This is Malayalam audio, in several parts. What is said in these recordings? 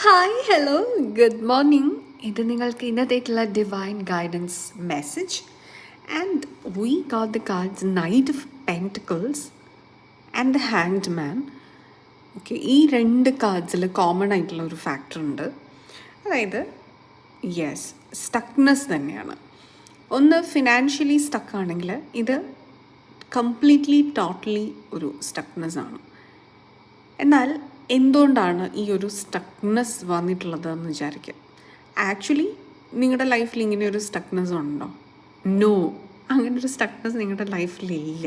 Hi hello good morning. ഇത് നിങ്ങൾക്ക് ഇന്നത്തേക്കുള്ള divine guidance message. And we got the cards knight of pentacles and the hanged man. Okay, ഈ രണ്ട് കാർഡ്സിൽ കോമൺ ആയിട്ടുള്ള ഒരു ഫാക്ടർ ഉണ്ട്. അതായത് യെസ്, സ്റ്റക്നെസ് തന്നെയാണ്. ഒന്ന് ഫിനാൻഷ്യലി സ്റ്റക്കാണെങ്കിൽ ഇത് കംപ്ലീറ്റ്ലി ടോട്ടലി ഒരു സ്റ്റക്നെസ് ആണ്. എന്നാൽ എന്തുകൊണ്ടാണ് ഈ ഒരു സ്റ്റക്നെസ് വന്നിട്ടുള്ളത് എന്ന് വിചാരിക്കുക. ആക്ച്വലി നിങ്ങളുടെ ലൈഫിൽ ഇങ്ങനെ ഒരു സ്റ്റക്നെസ് ഉണ്ടോ? നോ, അങ്ങനൊരു സ്റ്റക്നെസ് നിങ്ങളുടെ ലൈഫിലില്ല.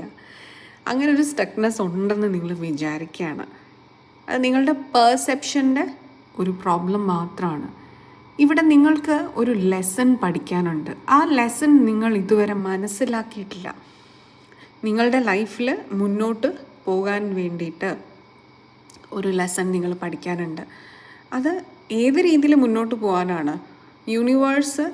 അങ്ങനെ ഒരു സ്റ്റക്നെസ് ഉണ്ടെന്ന് നിങ്ങൾ വിചാരിക്കുകയാണ്. അത് നിങ്ങളുടെ പെർസെപ്ഷൻ്റെ ഒരു പ്രോബ്ലം മാത്രമാണ്. ഇവിടെ നിങ്ങൾക്ക് ഒരു ലെസൺ പഠിക്കാനുണ്ട്. ആ ലെസൺ നിങ്ങൾ ഇതുവരെ മനസ്സിലാക്കിയിട്ടില്ല. നിങ്ങളുടെ ലൈഫിൽ മുന്നോട്ട് പോകാൻ വേണ്ടിയിട്ട് ഒരു ലെസൺ നിങ്ങൾ പഠിക്കാനുണ്ട്. അത് ഏത് രീതിയിൽ മുന്നോട്ട് പോകാനാണ്? യൂണിവേഴ്സ്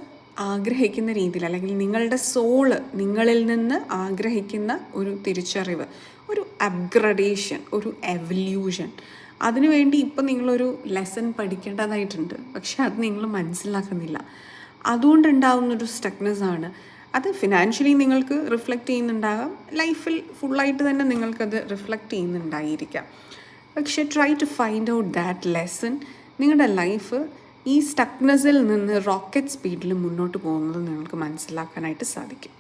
ആഗ്രഹിക്കുന്ന രീതിയിൽ, അല്ലെങ്കിൽ നിങ്ങളുടെ സോള് നിങ്ങളിൽ നിന്ന് ആഗ്രഹിക്കുന്ന ഒരു തിരിച്ചറിവ്, ഒരു അപ്ഗ്രഡേഷൻ, ഒരു എവല്യൂഷൻ. അതിനുവേണ്ടി ഇപ്പം നിങ്ങളൊരു ലെസൺ പഠിക്കേണ്ടതായിട്ടുണ്ട്. പക്ഷെ അത് നിങ്ങൾ മനസ്സിലാക്കുന്നില്ല. അതുകൊണ്ടുണ്ടാകുന്നൊരു സ്റ്റക്നെസ് ആണ്. അത് ഫിനാൻഷ്യലി നിങ്ങൾക്ക് റിഫ്ലക്റ്റ് ചെയ്യുന്നുണ്ടാകാം, ലൈഫിൽ ഫുള്ളായിട്ട് തന്നെ നിങ്ങൾക്കത് റിഫ്ലക്റ്റ് ചെയ്യുന്നുണ്ടായിരിക്കാം. പക്ഷെ try to find out that lesson. നിങ്ങളുടെ ലൈഫ് ഈ സ്റ്റക്നെസ്സിൽ നിന്ന് റോക്കറ്റ് സ്പീഡിൽ മുന്നോട്ട് പോകുന്നത് നിങ്ങൾക്ക് മനസ്സിലാക്കാനായിട്ട് സാധിക്കും.